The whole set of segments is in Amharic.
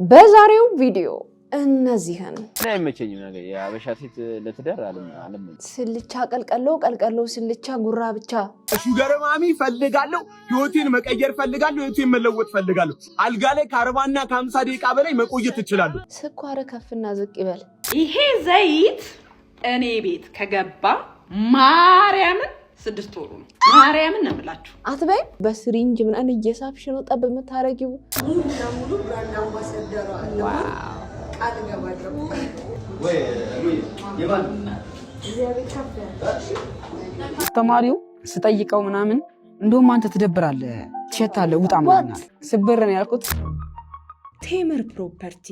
በዛሬው ቪዲዮ እነዚህን አይመቸኝም ነገር ያበሻ ሴት ለትዳር አለም ስልቻ ቀልቀሎ ስልቻ ጉራ ብቻ ሹገር ማሚ ፈልጋለሁ ህይወቴን መቀየር ፈልጋለሁ ህይወቴን መለወጥ ፈልጋለሁ አልጋ ላይ ከ40 እና ከ50 ደቂቃ በላይ መቆየት እችላለሁ ስኳር ከፍና ዝቅ ይበል ይሄ ዘይት እኔ ቤት ከገባ ማርያምን 6 ወሩ ነው ማርያምን ነው ብላችሁ አትበይ በስሪንጅ ምን እየሳብሽ ነው ጠብ የምታረጊው ሙሉ ብራንድ አምባሳደር አለ ቃል ገባድረው ወይ የማን ተማሪው ስጠይቀው ምናምን እንደውም አንተ ትደብራለህ ትሸታለህ ውጣ ማለት ስብር ነው ያልኩት ቴምር ፕሮፐርቲ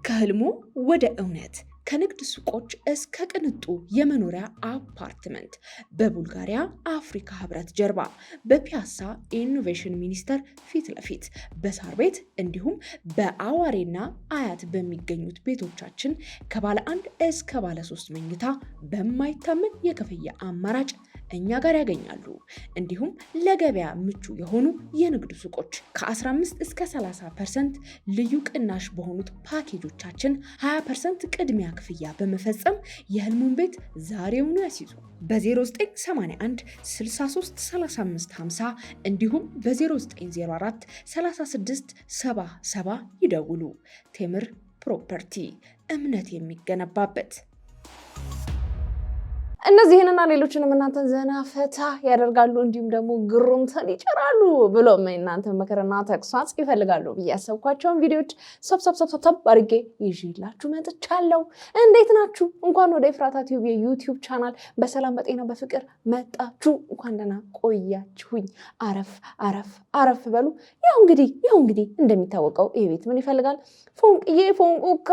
ከህልሙ ወደ እውነት ከንግድ ሱቆች እስከ ቅንጡ የመኖሪያ አፓርትመንት በቡልጋሪያ አፍሪካ ህብረት ጀርባ በፒያሳ ኢኖቬሽን ሚኒስቴር ፊት ለፊት በሳር ቤት እንዲሁም በአዋሬና አያት በሚገኙት ቤቶቻችን ከባለ 1 እስከ ባለ 3 መኝታ በማይታመን የክፍያ አማራጭ እኛ ጋር ያገኛሉ። እንዲሁም ለገበያ ምቹ የሆኑ የንግድ ሱቆች ከ15 እስከ 30% ልዩ ቅናሽ በሆኑት ፓኬጆቻችን 20% ቅድሚያ ክፍያ በመፈጸም የህልሙን ቤት ዛሬውኑ ያስይዙ። በ0981 63 35 50 እንዲሁም በ0904 36 77 ይደውሉ። ቴምር ፕሮፐርቲ እምነት የሚገነባበት እነዚህንና ሌሎችንም እናንተን ዘና ፈታ ያደርጋሉ እንዲሁም ደግሞ ግሩምተን ይጭራሉ ብሎም እናንተ መከረና ተግሳጽ ይፈልጋሉ በያሰብኳቸው ቪዲዮዎች ሰብሰብ አድርጌ ይዤላችሁ መጥቻለሁ። እንዴት ናችሁ? እንኳን ወደ ኤፍራታ ቲዩብ የዩቲዩብ ቻናል በሰላም በጤና በፍቅር መጣችሁ። እንኳን ደህና ቆያችሁኝ። አረፍ በሉ። ያው እንግዲህ እንደሚታወቀው ይሄ ቤት ምን ይፈልጋል? ፎንቁ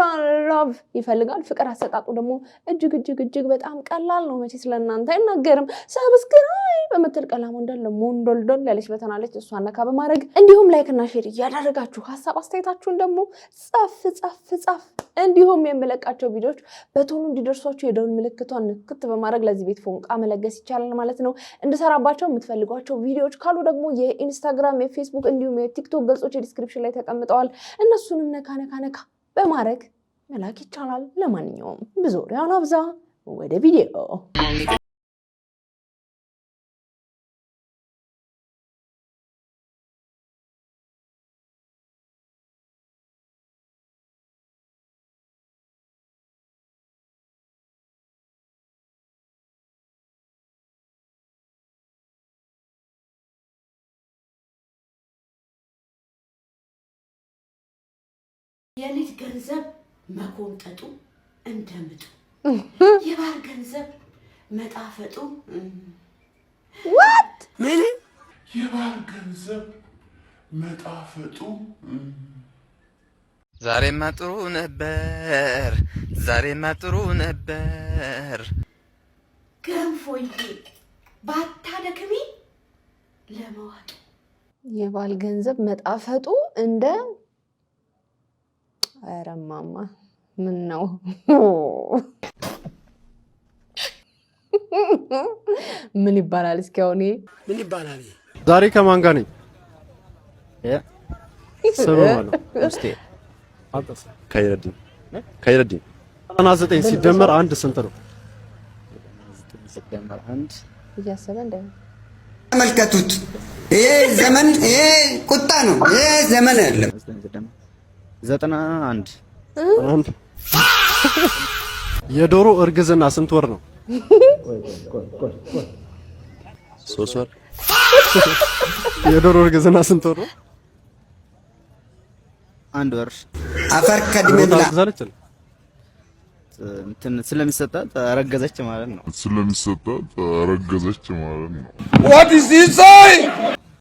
ላቭ ይፈልጋል። ፍቅር አሰጣጡ ደግሞ እጅግ በጣም ቀላል ነው። መቼ ስለናንተ አይናገርም። ሰብስክራይብ በመትል ቀላም ሞንዶልዶል ያለች በተናለች እሷን ነካ በማድረግ እንዲሁም ላይክ እና ሼር እያደረጋችሁ ሐሳብ አስተያየታችሁን ደግሞ ጻፍ እንዲሁም የምለቃቸው ቪዲዮዎች በቶሎ እንዲደርሷችሁ የደውል ምልክቷን ንክት በማድረግ ለዚህ ቤት ፎንቃ መለገስ ይቻላል ማለት ነው። እንድሰራባቸው የምትፈልጓቸው ቪዲዮዎች ካሉ ደግሞ የኢንስታግራም የፌስቡክ እንዲሁም የቲክቶክ ገጾች ዲስክሪፕሽን ላይ ተቀምጠዋል። እነሱንም ነካ በማድረግ መላክ ይቻላል። ለማንኛውም ብዙ ወሬ አላብዛ ወደ ቪዲዮ የልጅ ገንዘብ መቆንጠጡ እንደምጡ የባር ገንዘብ መጣፈጡ what ምን የባር ገንዘብ መጣፈጡ ዛሬማ ጥሩ ነበር ገንፎዬ ባታደክሚ ለመዋጥ የባል ገንዘብ መጣፈጡ እንደ አረማማ ምን ነው ምን ይባላል? እስኪ አሁን ምን ይባላል? ዛሬ ከማን ጋር ነኝ? ስሙ ማለት እስቲ አጥስ ከይረዲን 99 ሲደመር 1 ስንት ነው? ሲደመር 1 እያሰበ እንደ ተመልከቱት። ይሄ ዘመን ይሄ ቁጣ ነው። ይሄ ዘመን አይደለም። 91 የዶሮ እርግዝና ስንት ወር ነው? 3 ወር። የዶሮ እርግዝና ስንት ወር ነው? 1 ወር። አፈር ከድሜ ብላ ስለሚሰጣት አረገዘች ማለት ነው። what is this say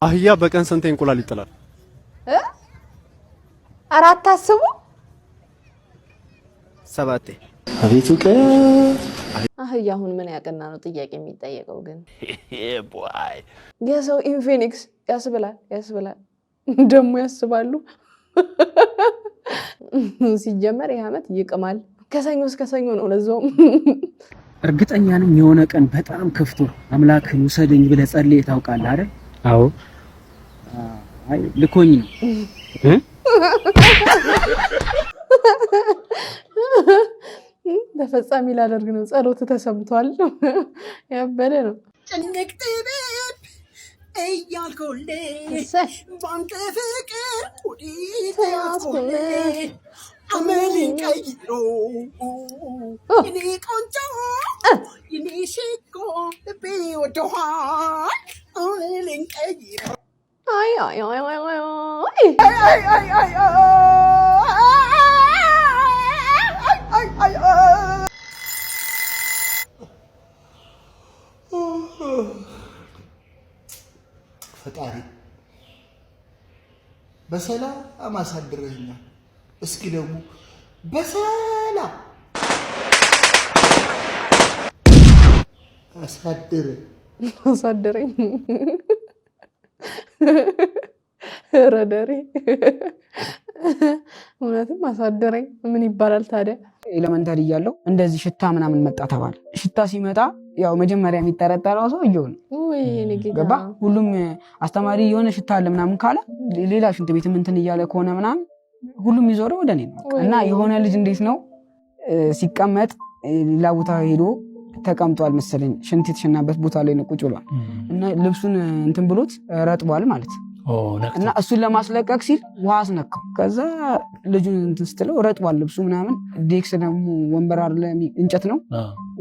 አህያ በቀን ስንት እንቁላል ይጥላል? አራት አስቡ 7 አቤቱ አህያ አሁን ምን ያቀና ነው ጥያቄ የሚጠየቀው ግን የሰው ኢንፊኒክስ ያስብላል ደሞ ያስባሉ ሲጀመር ይሄ አመት ይቅማል ከሰኞ እስከ ሰኞ ነው ለዛው እርግጠኛ ነኝ የሆነ ቀን በጣም ከፍቶ አምላክ ውሰደኝ ብለህ ጸልይ ታውቃለህ አይደል? አዎ አይ ልኮኝ ነው ተፈጻሚ ላደርግ ነው። ጸሎት ተሰምቷል። ያበለ ነው። ጭንቅ ጥበብ እያልኩልህ ባንተ ፍቅር ወዲት ያስኩልህ አመልን ቀይሮ እኔ ቆንጆ እኔ ሽኮ ልቤ ወደኋል አመልን ቀይሮ አይ አይ አይ አይ አይ ፈጣሪ በሰላም አሳድረኛል። እስኪ ደግሞ በሰላም አሳድረኝ ረደሬ እውነትም አሳደረኝ። ምን ይባላል ታዲያ? ኤሌመንታሪ እያለሁ እንደዚህ ሽታ ምናምን መጣ ተባለ። ሽታ ሲመጣ ያው መጀመሪያ የሚጠረጠረው ሰው እየሆነ ገባ። ሁሉም አስተማሪ የሆነ ሽታ አለ ምናምን ካለ ሌላ ሽንት ቤት እንትን እያለ ከሆነ ምናምን ሁሉም ይዞረው ወደ እኔ ነው። እና የሆነ ልጅ እንዴት ነው ሲቀመጥ ሌላ ቦታ ሄዶ ተቀምጧል መሰለኝ። ሽንት የተሸናበት ቦታ ላይ ነው ቁጭ ብሏል እና ልብሱን እንትን ብሎት ረጥቧል ማለት እና እሱን ለማስለቀቅ ሲል ውሃ አስነካው። ከዛ ልጁን እንትን ስትለው ረጥቧል ልብሱ ምናምን። ዴክስ ደግሞ ወንበር አለ እንጨት ነው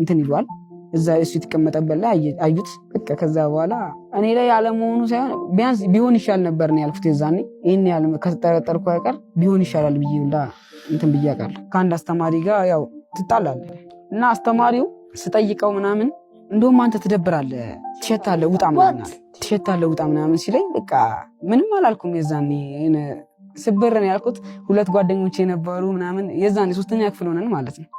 እንትን ይሏል። እዛ እሱ የተቀመጠበት ላይ አዩት። በቃ ከዛ በኋላ እኔ ላይ ያለመሆኑ ሳይሆን ቢያንስ ቢሆን ይሻል ነበር ነው ያልኩት። የዛኔ ይሄን ያለ ከተጠረጠርኩ አይቀር ቢሆን ይሻላል ብዬ እንትን ብዬ አውቃለሁ። ከአንድ አስተማሪ ጋር ያው ትጣላለህ እና አስተማሪው ስጠይቀው ምናምን እንደውም አንተ ትደብራለህ፣ ትሸታለህ፣ ውጣ ምናምን አለ። ትሸታለህ ውጣ ምናምን ሲለኝ በቃ ምንም አላልኩም። የዛኔ ስብር ነው ያልኩት። ሁለት ጓደኞቼ የነበሩ ምናምን የዛኔ 3ኛ ክፍል ሆነን ማለት ነው።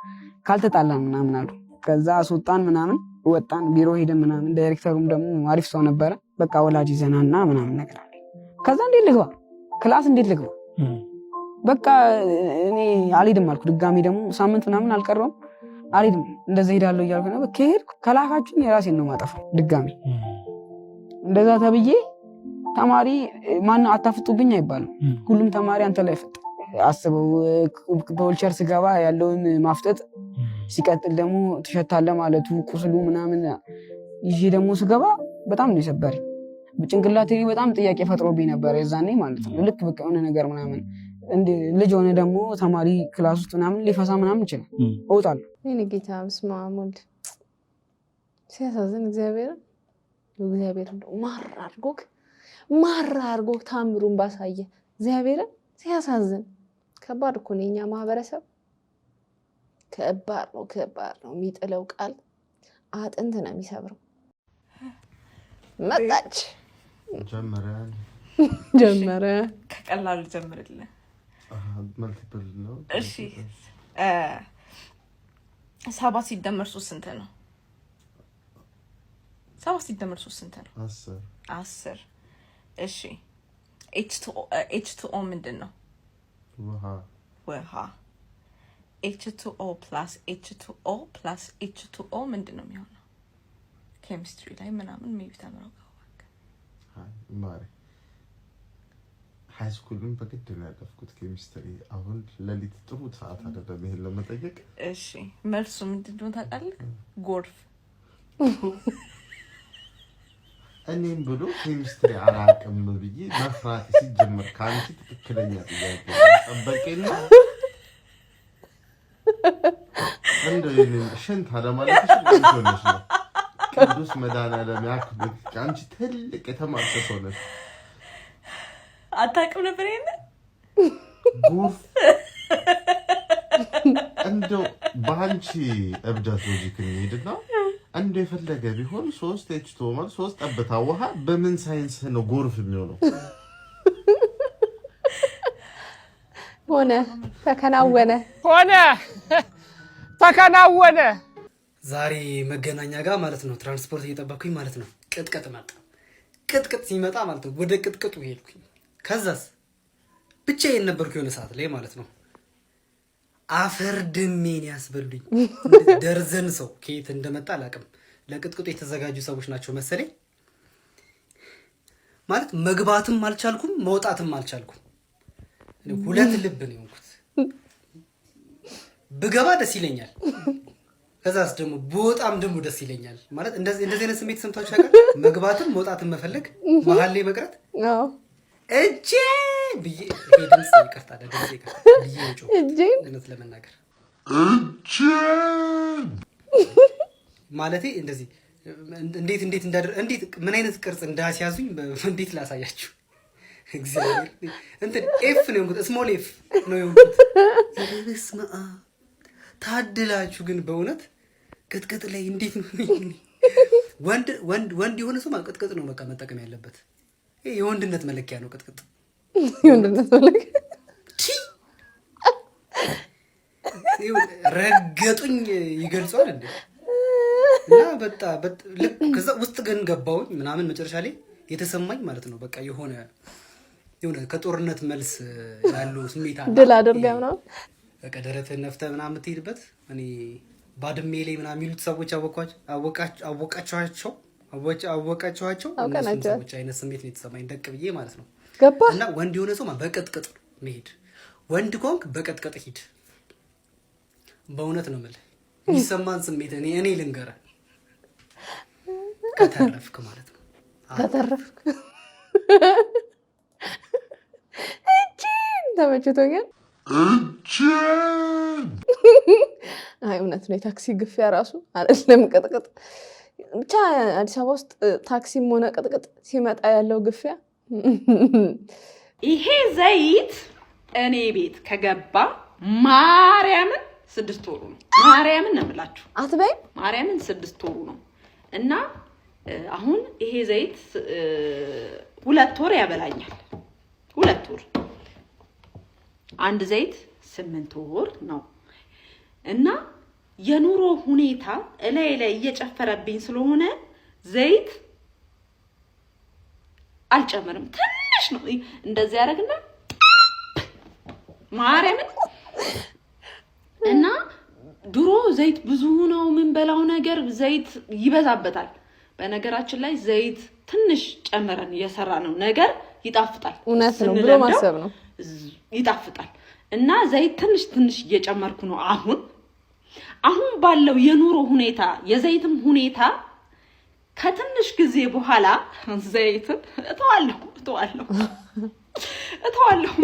ካልተጣላን ምናምን አሉ። ከዛ አስወጣን ምናምን ወጣን፣ ቢሮ ሄደን ምናምን። ዳይሬክተሩም ደግሞ አሪፍ ሰው ነበረ። በቃ ወላጅ ይዘናና ምናምን ነገር አለ። ከዛ እንዴት ልግባ ክላስ እንዴት ልግባ? በቃ እኔ አልሄድም አልኩ። ድጋሚ ደግሞ ሳምንት ምናምን አልቀረውም አልሄድም። እንደዛ ሄዳለሁ እያልኩ ነበር። ከሄድኩ ከላካችሁኝ የራሴን ነው ማጠፋው ድጋሚ። እንደዛ ተብዬ ተማሪ ማነው አታፍጡብኝ አይባልም። ሁሉም ተማሪ አንተ ላይ ፍጥ አስበው። በወልቸር ስገባ ያለውን ማፍጠጥ፣ ሲቀጥል ደግሞ ትሸታለህ ማለቱ፣ ቁስሉ ምናምን ይዤ ደግሞ ስገባ በጣም ነው የሰበረኝ። በጭንቅላቴ በጣም ጥያቄ ፈጥሮብኝ ነበር የዛኔ ማለት ነው። ልክ በቃ የሆነ ነገር ምናምን ልጅ ሆነ ደግሞ ተማሪ ክላስ ውስጥ ምናምን ሊፈሳ ምናምን ይችላል። እወጣለሁ። ይሄን ጌታ በስመ አብ ወልድ ሲያሳዝን እግዚአብሔር እንደው ማራ አድርጎክ ታምሩን ባሳየ እግዚአብሔር ሲያሳዝን። ከባድ እኮ ነው የኛ ማህበረሰብ። ከባድ ነው። የሚጥለው ቃል አጥንት ነው የሚሰብረው። መጣች ጀመረ። ከቀላሉ ጀምርልህ። መልቲፕል ነው። እሺ 7 ሲደመር 3 ስንት ነው? 7 ሲደመር 3 ስንት ነው? 10። እሺ H2O ምንድን ነው? ውሃ። H2O ፕላስ H2O ፕላስ H2O ምንድን ነው የሚሆነው? ኬሚስትሪ ላይ ምናምን ሜቢ ተምረው ማሪ ሃይ ስኩልን በግድ ነው ያለፍኩት ኬሚስትሪ። አሁን ለሊት ጥሩ ሰዓት አይደለም ይሄን ለመጠየቅ። እሺ መልሱ ምንድነው ታውቃለህ? ጎርፍ። እኔም ብሎ ኬሚስትሪ አላውቅም ብዬ መፍራት ሲጀምር ከአንቺ ትክክለኛ ጥያቄ ጠበቄና እንደው ይሄን ሽንት አለማለትሽ እንቶነሽ ነው። ቅዱስ መድኃኒዓለም ያክብር። አንቺ ትልቅ የተማርሽ ሰው ነሽ። አታውቅም ነበር ይሄን ጎርፍ። እንደው በአንቺ እብደት ሎጂክ እንሂድና እንደው የፈለገ ቢሆን 3 H2O ማለት 3 ጠብታ ውሃ በምን ሳይንስ ነው ጎርፍ የሚሆነው? ሆነ ተከናወነ። ዛሬ መገናኛ ጋር ማለት ነው ትራንስፖርት እየጠበኩኝ ማለት ነው። ቅጥቅጥ መጣ። ቅጥቅጥ ሲመጣ ማለት ነው ወደ ቅጥቅጡ ሄድኩኝ። ከዛስ ብቻዬን ነበርኩ የሆነ ሰዓት ላይ ማለት ነው። አፈር ድሜን ያስበሉኝ። ደርዘን ሰው ከየት እንደመጣ አላውቅም። ለቅጥቅጡ የተዘጋጁ ሰዎች ናቸው መሰለኝ። ማለት መግባትም አልቻልኩም፣ መውጣትም አልቻልኩም። ሁለት ልብ ነው የሆንኩት። ብገባ ደስ ይለኛል፣ ከዛስ ደግሞ በጣም ደግሞ ደስ ይለኛል ማለት እንደዚህ አይነት ስሜት ሰምታችሁ ያውቃል? መግባትም መውጣትም መፈለግ መሀል ላይ መቅረት አዎ እጄ ብዬ ድምፅ ይቅርታ ብዬ እውነት ለመናገር እጄ ማለቴ እንደዚህ እንዴት ምን አይነት ቅርጽ እንዳስያዙኝ እንዴት ላሳያችሁ? እግዚአብሔር እንትን ኤፍ ነው የሆንኩት፣ ስሞል ኤፍ ነው የሆንኩት። በስመ አብ ታድላችሁ ግን በእውነት ቅጥቅጥ ላይ እንዴት ነው ወንድ የሆነ ሰው ቅጥቅጥ ነው በቃ መጠቀም ያለበት። ይሄ የወንድነት መለኪያ ነው ቅጥቅጥ። የወንድነት መለኪያ ረገጡኝ ይገልጿል እንዴ? እና ከዛ ውስጥ ግን ገባሁኝ ምናምን መጨረሻ ላይ የተሰማኝ ማለት ነው በቃ የሆነ ከጦርነት መልስ ያለው ስሜት አለ። ድል አድርጋ ምናምን በቃ ደረትህን ነፍተህ ምናምን የምትሄድበት እኔ ባድሜ ላይ ምናምን የሚሉት ሰዎች አወቃቸዋቸው እነሱም ሰዎች አይነት ስሜት ነው የተሰማኝ ደቅ ብዬ ማለት ነው። ገባህ? እና ወንድ የሆነ ሰው በቅጥቅጥ መሄድ ወንድ ኮንክ በቅጥቅጥ ሂድ። በእውነት ነው የምልህ የሚሰማን ስሜት እኔ ልንገርህ ከተረፍክ ማለት ነው። ከተረፍክ እቺን ተመችቶኛል። አይ እውነት ነው። የታክሲ ግፊያ ራሱ አይደለም ቅጥቅጥ ብቻ አዲስ አበባ ውስጥ ታክሲም ሆነ ቅጥቅጥ ሲመጣ ያለው ግፊያ። ይሄ ዘይት እኔ ቤት ከገባ ማርያምን 6 ወሩ ነው። ማርያምን ነው የምላችሁ አትበይ። ማርያምን 6 ወሩ ነው እና አሁን ይሄ ዘይት 2 ወር ያበላኛል። 2 ወር አንድ ዘይት 8 ወር ነው እና የኑሮ ሁኔታ እላይ እየጨፈረብኝ ስለሆነ ዘይት አልጨምርም። ትንሽ ነው እንደዚህ ያደርግና ማርያምን እና ድሮ ዘይት ብዙ ነው ምን በላው ነገር ዘይት ይበዛበታል። በነገራችን ላይ ዘይት ትንሽ ጨምረን የሰራ ነው ነገር ይጣፍጣል። እውነት ነው ብሎ ማሰብ ነው ይጣፍጣል። እና ዘይት ትንሽ እየጨመርኩ ነው አሁን ባለው የኑሮ ሁኔታ የዘይትም ሁኔታ ከትንሽ ጊዜ በኋላ ዘይትን እተዋለሁ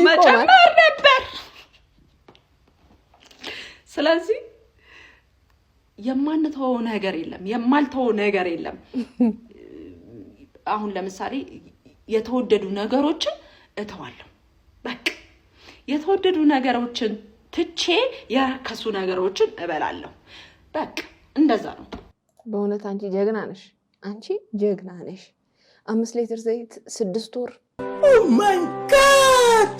መጨመር ነበር። ስለዚህ የማልተወው ነገር የለም። አሁን ለምሳሌ የተወደዱ ነገሮችን እተዋለሁ። በቃ የተወደዱ ነገሮችን ትቼ የረከሱ ነገሮችን እበላለሁ። በቃ እንደዛ ነው። በእውነት አንቺ ጀግና ነሽ። 5 ሊትር ዘይት 6 ወር። ኦ ማይ ጋድ!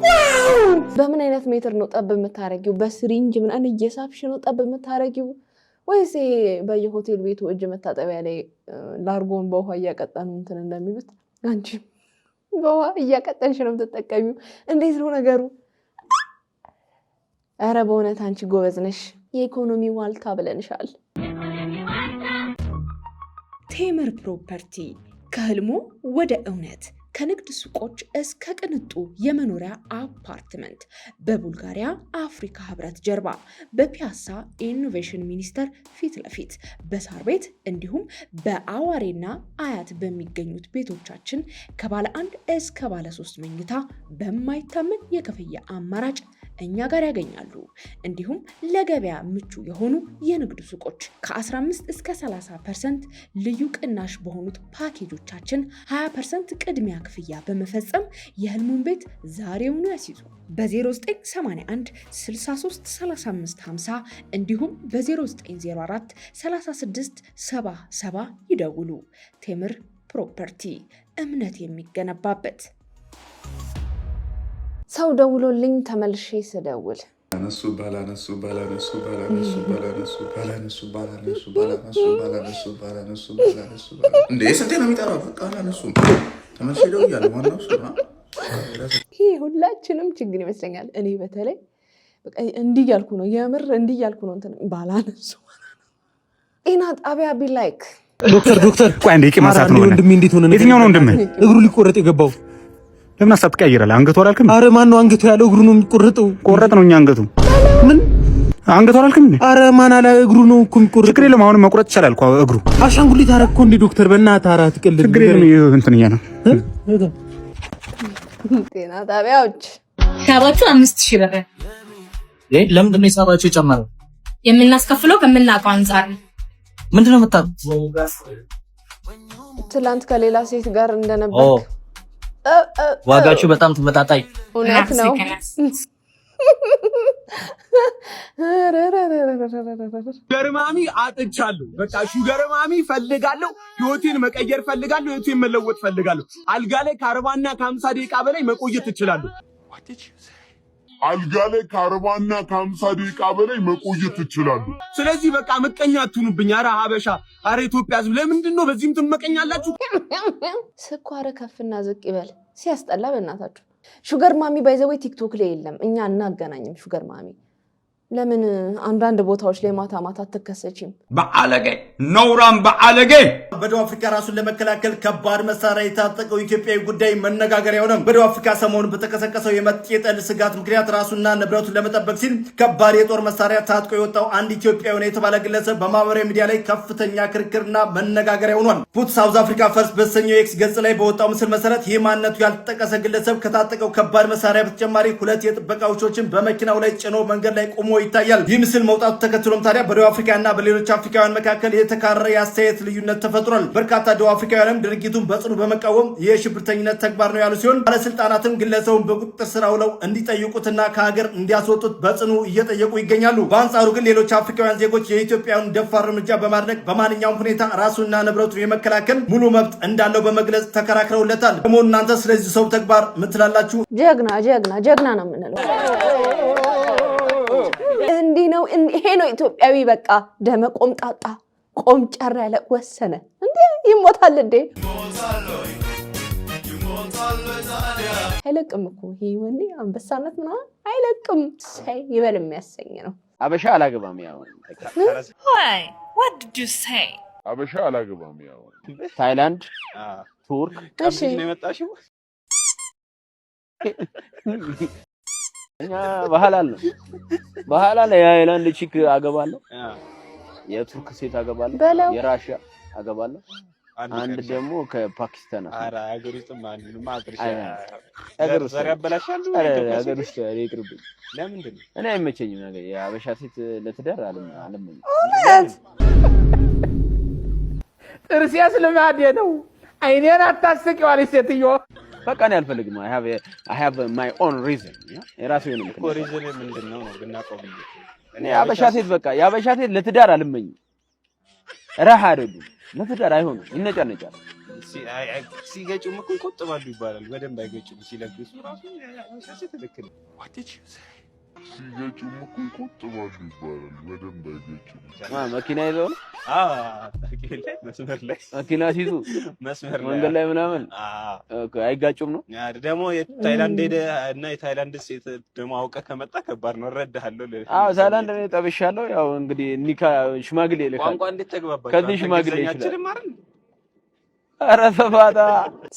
ዋው! በምን አይነት ሜትር ነው ጠብ የምታረጊው? በስሪንጅ ምናምን እየሳብሽ ነው ጠብ የምታረጊው ወይስ በየሆቴል ቤቱ እጅ መታጠቢያ ላይ ላርጎን በውሃ እያቀጠኑ እንትን እንደሚሉት አንቺ በውሃ እያቀጠንሽ ነው የምትጠቀሚው? እንዴት ነው ነገሩ? ኧረ በእውነት አንቺ ጎበዝ ነሽ። የኢኮኖሚ ዋልታ ብለንሻል። ቴምር ፕሮፐርቲ ከህልሞ ወደ እውነት ከንግድ ሱቆች እስከ ቅንጡ የመኖሪያ አፓርትመንት በቡልጋሪያ አፍሪካ ህብረት ጀርባ በፒያሳ ኢኖቬሽን ሚኒስቴር ፊት ለፊት በሳር ቤት እንዲሁም በአዋሬና አያት በሚገኙት ቤቶቻችን ከባለ 1 እስከ ባለ 3 መኝታ በማይታመን የክፍያ አማራጭ እኛ ጋር ያገኛሉ። እንዲሁም ለገበያ ምቹ የሆኑ የንግድ ሱቆች ከ15 እስከ 30% ልዩ ቅናሽ በሆኑት ፓኬጆቻችን 20% ቅድሚያ ክፍያ በመፈጸም የህልሙን ቤት ዛሬውኑ ያስይዙ። በ0981 63 35 50 እንዲሁም በ0904 36 77 ይደውሉ። ቴምር ፕሮፐርቲ እምነት የሚገነባበት። ሰው ደውሎልኝ ተመልሼ ስደውል ባላነሱ እንዴ ስንቴ ነው የሚጠራው? በቃ አላነሱም። ተመልሼ ደውያለሁ። ዋናው እሱ ነው። ይሄ ሁላችንም ችግር ይመስለኛል። እኔ በተለይ በቃ እንዲህ ያልኩ ነው የምር እንዲህ ያልኩ ነው እንትን ባላነሱ ጤና ጣቢያ ቢላይክ ዶክተር ቆይ አንዴ ቂማሳት ነው ወንድሜ። እንዴት ሆነ? የትኛው ነው ወንድሜ? እግሩ ሊቆረጥ የገባው ለምን ሀሳብ ትቀይራለህ? አንገቱ አላልክም? አረ ማን ነው አንገቱ ያለው? እግሩ ነው የሚቆረጠው። ቆረጥ ነው እኛ አንገቱ ምን አንገቱ አላልክም እንዴ? ኧረ ማን አለ እግሩ ነው እኮ የሚቆርጥ። ችግር የለም አሁን መቁረጥ ይችላል እኮ እግሩ። አሻንጉሊት አደረኩ እንዴ ዶክተር? በእናትህ አራት ቅል ችግር የለም እንትን እያለ ጤና ጣቢያዎች ሂሳባችሁ 5000 ብር። ለምንድን ነው ሂሳባችሁ የጨመረው? የምናስከፍለው ከምናውቀው አንፃር ነው። ምንድነው የምታውቁት? ትላንት ከሌላ ሴት ጋር እንደነበር ዋጋችሁ በጣም ተመጣጣኝ። እውነት ነው። ሹገር ማሚ አጥቻለሁ። በቃ ሹገር ማሚ ፈልጋለሁ። ህይወቴን መቀየር ፈልጋለሁ። ህይወቴን መለወጥ ፈልጋለሁ። አልጋ ላይ ከ40 እና ከ50 ደቂቃ በላይ መቆየት እችላለሁ። አልጋ ላይ ከ40 እና ከ50 ደቂቃ በላይ መቆየት እችላለሁ። ስለዚህ በቃ መቀኛ አትሁኑብኝ። ኧረ ሀበሻ፣ ኧረ ኢትዮጵያ ህዝብ ለምንድን ነው በዚህም ትመቀኛላችሁ? ስኳር ከፍና ዝቅ ይበል። ሲያስጠላ በእናታችሁ። ሹገር ማሚ ባይዘወይ ቲክቶክ ላይ የለም። እኛ እናገናኝም ሹገር ማሚ። ለምን አንዳንድ ቦታዎች ላይ ማታ ማታ አትከሰችም? በአለጌ ነውራም በአለጌ በደቡብ አፍሪካ ራሱን ለመከላከል ከባድ መሳሪያ የታጠቀው ኢትዮጵያዊ ጉዳይ መነጋገሪያ ሆነ። በደቡብ አፍሪካ ሰሞኑን በተቀሰቀሰው የመጤ ጠል ስጋት ምክንያት ራሱና ንብረቱን ለመጠበቅ ሲል ከባድ የጦር መሳሪያ ታጥቆ የወጣው አንድ ኢትዮጵያዊ ነው የተባለ ግለሰብ በማህበራዊ ሚዲያ ላይ ከፍተኛ ክርክርና መነጋገሪያ ሆኗል። ፑት ሳውዝ አፍሪካ ፈርስት በተሰኘው ኤክስ ገጽ ላይ በወጣው ምስል መሰረት ይህ ማንነቱ ያልተጠቀሰ ግለሰብ ከታጠቀው ከባድ መሳሪያ በተጨማሪ 2 የጥበቃ ውሾችን በመኪናው ላይ ጭኖ መንገድ ላይ ቆሞ ይታያል። ይህ ምስል መውጣቱ ተከትሎም ታዲያ በደቡብ አፍሪካና በሌሎች አፍሪካውያን መካከል የተካረረ የአስተያየት ልዩነት ተፈጥሯል። በርካታ ደቡብ አፍሪካውያንም ድርጊቱን በጽኑ በመቃወም የሽብርተኝነት ተግባር ነው ያሉ ሲሆን ባለስልጣናትም ግለሰቡን በቁጥጥር ስር አውለው እንዲጠይቁትና ከሀገር እንዲያስወጡት በጽኑ እየጠየቁ ይገኛሉ። በአንጻሩ ግን ሌሎች አፍሪካውያን ዜጎች የኢትዮጵያን ደፋር እርምጃ በማድረግ በማንኛውም ሁኔታ ራሱና ንብረቱን የመከላከል ሙሉ መብት እንዳለው በመግለጽ ተከራክረውለታል። ደግሞ እናንተ ስለዚህ ሰው ተግባር ምን ትላላችሁ? ጀግና ጀግና ጀግና ነው የምንለው። እንዲህ ነው። ይሄ ነው ኢትዮጵያዊ። በቃ ደመ ቆምጣጣ ቆምጨር ያለ ወሰነ እንዴ ይሞታል እንዴ አይለቅም እኮ ይሄ ወንዴ አንበሳነት ምናምን አይለቅም። ሳይ ይበል የሚያሰኝ ነው። አበሻ አላገባም ያው Why? What did you say? አበሻ አላገባም ያው ታይላንድ፣ ቱርክ ቀምሽ ነው የመጣሽው? እኛ ባህል አለ የአይላንድ ቺክ አገባለሁ፣ የቱርክ ሴት አገባለሁ፣ የራሽያ አገባለሁ፣ አንድ ደግሞ ከፓኪስታን አራ አገር ውስጥ ማንንም ማጥርሻ አገር ውስጥ ዘር ያበላሻሉ። አገር ውስጥ ይቅርብኝ። ለምንድን ነው? እኔ አይመቸኝም ነገር የአበሻ ሴት ለትዳር አለምኝ። ጥርሴስ ልማዴ ነው። አይኔን አታስቂው አለች ሴትዮ። በቃ እኔ አልፈልግም። I have my own reason የራሴ ነው እኮ ሪዝን ምንድነው ነው ብናቆም እኔ አበሻ ሴት በቃ የአበሻ ሴት ለትዳር አልመኝ። ረሃ አይደሉም ለትዳር አይሆንም፣ ይነጫነጫል። ሲገጩም እኮ ይቆጥባሉ ይባላል። በደንብ አይገጩም። ሲለግሱ ራሱ አበሻ ሴት ልክ ነው። ሲገጩም እኮ ይቆጥባሉ ይባላል። በደንብ አይገጩም። መኪና ይዘው ነው መስመር ላይ መኪና ሲይዙ መስመር ላይ መንገድ ላይ ምናምን አይጋጩም ነው። ደግሞ የታይላንድ ሄደ እና የታይላንድ ሴት ደግሞ አውቀህ ከመጣ ከባድ ነው። እረዳሃለሁ። ታይላንድ እኔ ጠብሻለሁ። ያው እንግዲህ ኒካ ሽማግሌ ልካል። ቋንቋ እንዴት ተግባባችሁ? ከዚህ ሽማግሌ ይችላል። ኧረ ተፋታ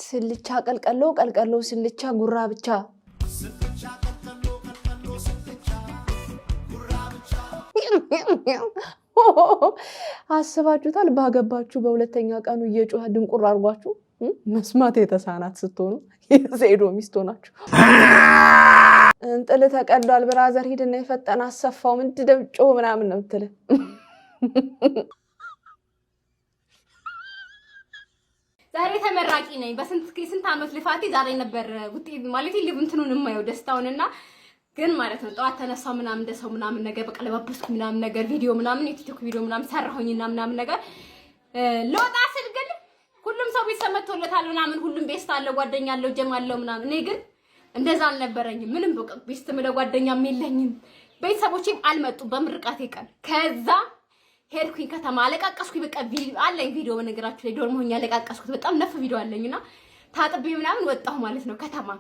ስልቻ ቀልቀሎ ስልቻ ጉራ ብቻ አስባችሁታል? ባገባችሁ በሁለተኛ ቀኑ እየጮኸ ድንቁር አድርጓችሁ መስማት የተሳናት ስትሆኑ የዘይዶ ሚስት ሆናችሁ እንጥል ተቀዷል ብራዘር ሂድና የፈጠነ አሰፋው ምንድነው ጮህ ምናምን ነው የምትል። ዛሬ ተመራቂ ነኝ። በስንት ዓመት ልፋቴ ዛሬ ነበር ውጤት ማለት ልብንቱን የማየው ደስታውንና ግን ማለት ነው ጠዋት ተነሳው ምናምን እንደሰው ምናምን ነገር በቃ ለባበስኩ ምናምን ነገር ቪዲዮ ምናምን የቲክቶክ ቪዲዮ ምናምን ሰራሁኝና ምናምን ነገር ለወጣ ስል ግን ሁሉም ሰው ቤት ሰመቶለታል ምናምን ሁሉም ቤስት አለ ጓደኛ አለው ጀም አለው ምናምን። እኔ ግን እንደዛ አልነበረኝም። ምንም በቃ ቤስት ምለ ጓደኛም የለኝም። ቤተሰቦቼም አልመጡ በምርቃቴ ቀን። ከዛ ሄድኩኝ ከተማ አለቃቀስኩኝ። በቃ አለኝ ቪዲዮ በነገራችሁ ላይ ዶርም ሆኜ አለቃቀስኩት። በጣም ነፍ ቪዲዮ አለኝና ታጥቤ ምናምን ወጣሁ ማለት ነው ከተማ።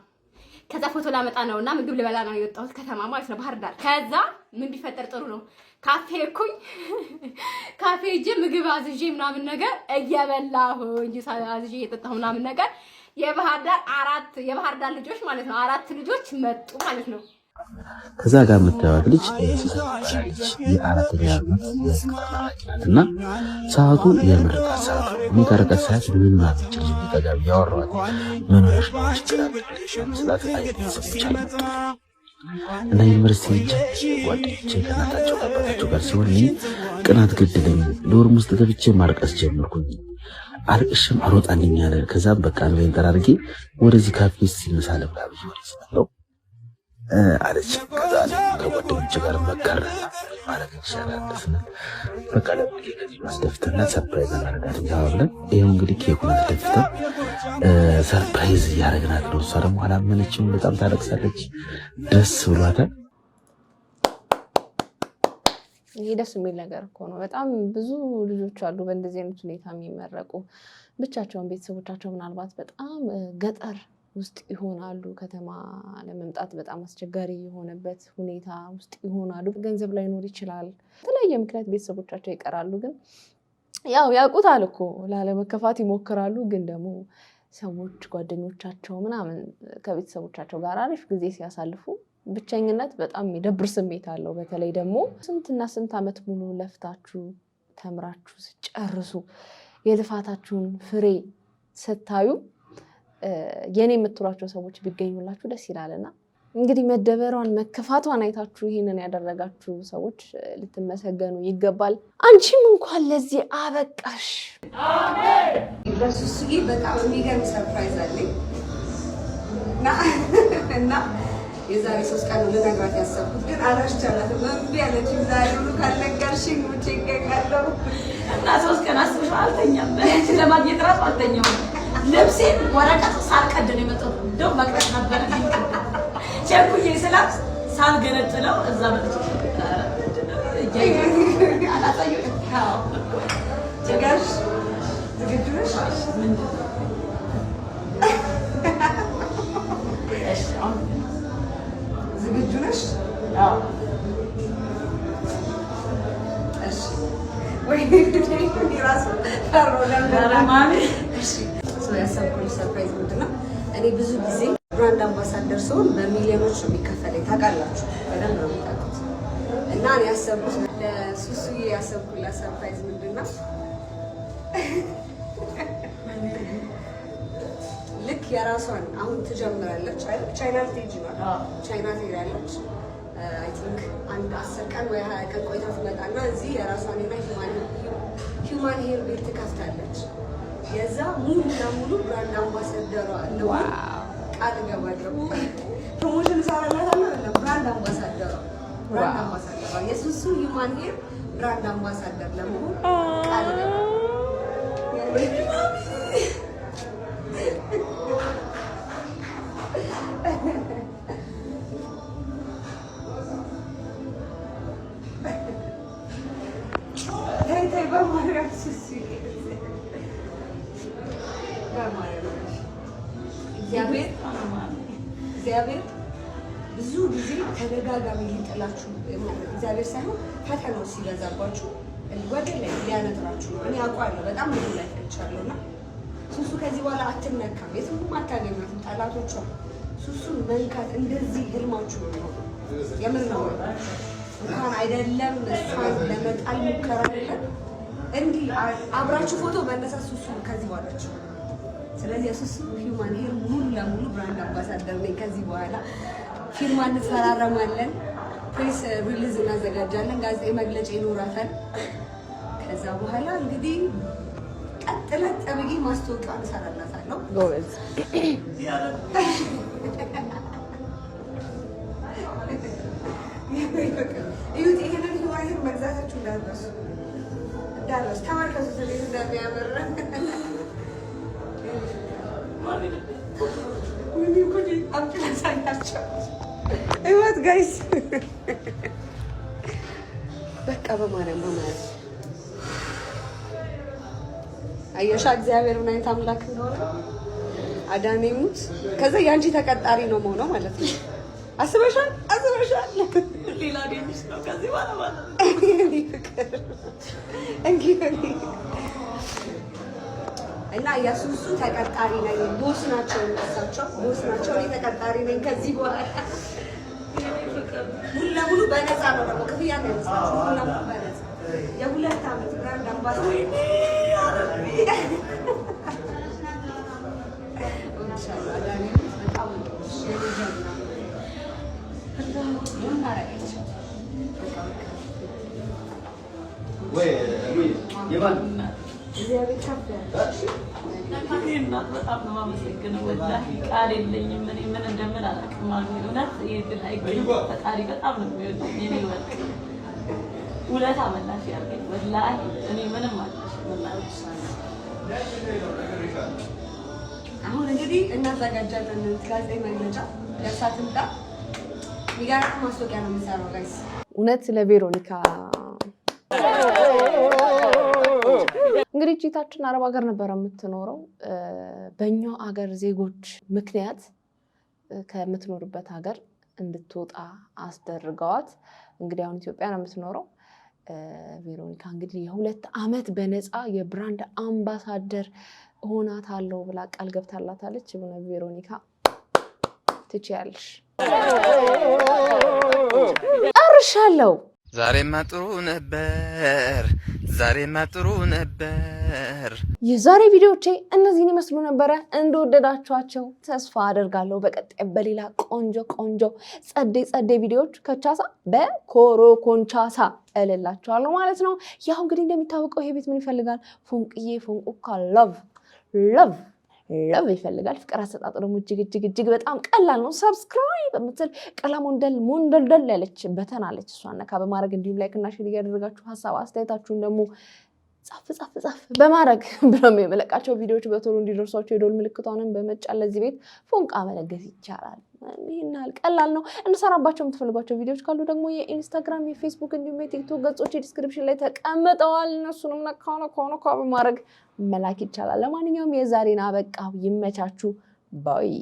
ከዛ ፎቶ ላመጣ ነውና ምግብ ልበላ ነው የወጣሁት ከተማ ማለት ነው ባህር ዳር። ከዛ ምን ቢፈጠር ጥሩ ነው ካፌ ሄድኩኝ። ካፌ ሂጄ ምግብ አዝዤ ምናምን ነገር እየበላሁ እንጂ አዝዤ እየጠጣሁ ምናምን ነገር የባህር ዳር ልጆች ማለት ነው 4 ልጆች መጡ ማለት ነው። ከዛ ጋር የምታዩት ልጅ የአራተኛ ዓመት እና ሰዓቱ የምርቃት ሰዓት ነው። እኔ ከርቀት ሳያት ምን ማለት ይችላል ተጋብ ያወራዋል ምን ሆነሽ ነው ይችላል ስላት አይቻልም እና ዩኒቨርሲቲ ጓደኞቼ ከናታቸው ከአባታቸው ጋር ሲሆን ቅናት ገድለኝ ዶርም ውስጥ ገብቼ ማልቀስ ጀመርኩኝ። አልቅሽም አሮጣልኝ አለ። ከዛም በቃ ነው እንጠራርጌ ወደዚህ ካፌ ሲመሳለ ብላ ነው አለች። ከዛ ከጓደኞቼ ጋር መከረ ማለት ይችላል በቃ ለዚህ ማስደፍተና ሰርፕራይዝ አደረጋት ብለን ይሄው እንግዲህ ኬኩን አስደፍተን ሰርፕራይዝ ያደረግናት ነው። እሷ ደግሞ አላመነችም፣ በጣም ታለቅሳለች። ደስ ብሏታል። ይሄ ደስ የሚል ነገር እኮ ነው። በጣም ብዙ ልጆች አሉ በእንደዚህ አይነት ሁኔታ የሚመረቁ ብቻቸውን ቤተሰቦቻቸው ምናልባት በጣም ገጠር ውስጥ ይሆናሉ። ከተማ ለመምጣት በጣም አስቸጋሪ የሆነበት ሁኔታ ውስጥ ይሆናሉ። ገንዘብ ላይኖር ይችላል። የተለያየ ምክንያት ቤተሰቦቻቸው ይቀራሉ። ግን ያው ያውቁታል እኮ ላለመከፋት ይሞክራሉ። ግን ደግሞ ሰዎች ጓደኞቻቸው ምናምን ከቤተሰቦቻቸው ጋር አሪፍ ጊዜ ሲያሳልፉ ብቸኝነት በጣም የሚደብር ስሜት አለው። በተለይ ደግሞ ስንትና ስንት ዓመት ሙሉ ለፍታችሁ ተምራችሁ ስጨርሱ የልፋታችሁን ፍሬ ስታዩ የኔ የምትሏቸው ሰዎች ቢገኙላችሁ ደስ ይላልና እንግዲህ መደበሯን መከፋቷን አይታችሁ ይሄንን ያደረጋችሁ ሰዎች ልትመሰገኑ ይገባል። አንቺም እንኳን ለዚህ አበቃሽ። አሜን። ለሱስዬ በጣም የሚገርም ሰርፕራይዝ አለኝ እና የዛሬ 3 ቀን ልነግራት ያሰብኩት ግን አላስቻላትም። እምቢ አለችኝ። ዛሬ ሁሉ ካልነገርሽኝ ውጪ እገኛለሁ እና 3 ቀን አስበሽ አልተኛም። በእንት ለማግኘት ራሱ አልተኛም። ልብሴን ወረቀት ሳልቀድ ነው የመጣሁት። እንደው መቅረት ነበር ቸኩዬ ስላት ሳልገነጥለው እዛ መጥቼ አላሳየሁሽ። ጭጋሽ ዝግጁ ነሽ? ዝግጁ ነሽ? እሺ ወይ ራሱ ማሚ ያሰብኩልሽ ሰርፕራይዝ ምንድን ነው? እኔ ብዙ ጊዜ ብራንድ አምባሳደር ስሆን በሚሊዮኖች ነው የሚከፈለኝ። ታውቃላችሁ፣ በደንብ ነው የምታውቁት። እና እኔ ያሰብኩት ለሱሱዬ ያሰብኩላት ሰርፕራይዝ ምንድን ነው? ልክ የራሷን አሁን ትጀምራለች አይደል? ቻይና ልትሄጂ ነው። ቻይና ትሄዳለች። አይ ቲንክ አንድ 10 ቀን ወይ 20 ቀን ቆይታ ትመጣና እዚህ የራሷን እና ሂውማን ሄር ቤት ትከፍታለች። የዛ ሙሉ ለሙሉ ብራንድ አምባሳደሯ ነው። ቃል ገባለሁ። ፕሮሞሽን ሰራላታለሁ። ብራንድ አምባሳደሯ የሱሱ ሂውማን ሄር ብራንድ አምባሳደር ለመሆን ቃል ገባለሁ። በማርያም ሱሱ እግዚአብሔር ብዙ ጊዜ ተደጋጋሚ ሊጥላችሁ እግዚአብሔር ሳይሆን ፈተናው ሲበዛባችሁ ወደ ላይ ሊያነጥራችሁ ነው። እኔ አውቃለሁ፣ በጣም ብዙ ላይ ፈጭቻለሁ እና ሱሱ ከዚህ በኋላ አትነካም፣ የትም አታገኟትም ጠላቶቿ። ሱሱን መንካት እንደዚህ ህልማችሁ ነው። የምን ነው እንኳን አይደለም እሷን ለመጣል ሙከራ አይደለም እንዲህ አብራችሁ ፎቶ መነሳት ሱሱ ከዚህ በኋላችሁ። ስለዚህ የሱሱ ሂውማን ሄር ሙሉ ለሙሉ ብራንድ አምባሳደር ነኝ። ከዚህ በኋላ ፊርማ እንፈራረማለን፣ ፕሬስ ሪሊዝ እናዘጋጃለን፣ ጋዜጣዊ መግለጫ ይኖራታል። ከዛ በኋላ እንግዲህ ቀጥለን ጠብቂ ማስታወቂያ እንሰራላታለሁ። ጎበዝ እዩት። ይሄንን ሂውማን ሄር መግዛታችሁ እንዳትረሱ ተመልከቱት እንዴት እንደሚያምር። አምጥላሳያቸው ህይወት ጋይስ በቃ በማርያም በማርያም አየሻ እግዚአብሔር ምን አይነት አምላክ እንደሆነ። አዳኔ ሙት ከዛ ያንቺ ተቀጣሪ ነው መሆነው ማለት ነው። አስበሻል ሌላ ዴንስ ነው ከዚህ በኋላ ማለት እንግዲህ እና የሱሱ ተቀጣሪ ነኝ። ቦስ ናቸው እነሳቸው፣ ቦስ ናቸው። እኔ ተቀጣሪ ነኝ ከዚህ በኋላ ሙሉ ለሙሉ በነፃ ነው ደግሞ ክፍያ ነው የሚሰጠው። ሙሉ ለሙሉ በነፃ የ2 ዓመት ብራንድ አምባሳደር በጣም ነው የማመሰግነው። ወላሂ ቃል የለኝም። እኔ ምን እንደምን አላውቅም። እውነት ይሄን አይገኝ ፈጣሪ በጣም ነው የሚወደኝ። እኔ ወልክ ውለታ መላሽ ያርገኝ። ወላሂ እኔ ምንም አልልሽ። አሁን እንግዲህ እናዘጋጃለን ጋዜጣዊ መግለጫ ለሳትምጣ ሚጋራ ማስታወቂያ ነው የምንሰራው ጋይስ። እውነት ለቬሮኒካ እንግዲህ ጂታችን አረብ ሀገር ነበር የምትኖረው። በእኛው ሀገር ዜጎች ምክንያት ከምትኖርበት ሀገር እንድትወጣ አስደርገዋት እንግዲህ አሁን ኢትዮጵያ ነው የምትኖረው። ቬሮኒካ እንግዲህ የ2 ዓመት በነፃ የብራንድ አምባሳደር ሆናታለሁ ብላ ቃል ገብታላታለች። ቬሮኒካ ትችያለሽ። ጨርሻለሁ። ዛሬማ ጥሩ ነበር፣ ዛሬማ ጥሩ ነበር። የዛሬ ቪዲዮቼ እነዚህን ይመስሉ ነበረ። እንደወደዳችኋቸው ተስፋ አደርጋለሁ። በቀጣይ በሌላ ቆንጆ ጸዴ ቪዲዮዎች ከቻሳ በኮሮኮንቻሳ እልላችኋለሁ ማለት ነው። ያው እንግዲህ እንደሚታወቀው ይሄ ቤት ምን ይፈልጋል? ፎንቅዬ ፎንቁካ ላቭ ይፈልጋል። ፍቅር አሰጣጥ ደግሞ እጅግ በጣም ቀላል ነው። ሰብስክራይብ በምትል ቀላ ሞንደልደል ያለች በተን አለች። እሷን ነካ በማድረግ እንዲሁም ላይክ እና ሼር እያደረጋችሁ ሀሳብ አስተያየታችሁን ደግሞ ጻፍ በማድረግ ብለው የመለቃቸው ቪዲዮዎች በቶሎ እንዲደርሷቸው የደወል ምልክቷንም በመጫን ለዚህ ቤት ፎንቃ መለገስ ይቻላል። ይሄን ቀላል ነው። እንሰራባቸው የምትፈልጓቸው ቪዲዮዎች ካሉ ደግሞ የኢንስታግራም፣ የፌስቡክ እንዲሁም የቲክቶክ ገጾች ዲስክሪፕሽን ላይ ተቀምጠዋል። እነሱንም ነካ በማድረግ መላክ ይቻላል። ለማንኛውም የዛሬን አበቃ። ይመቻችሁ ባይ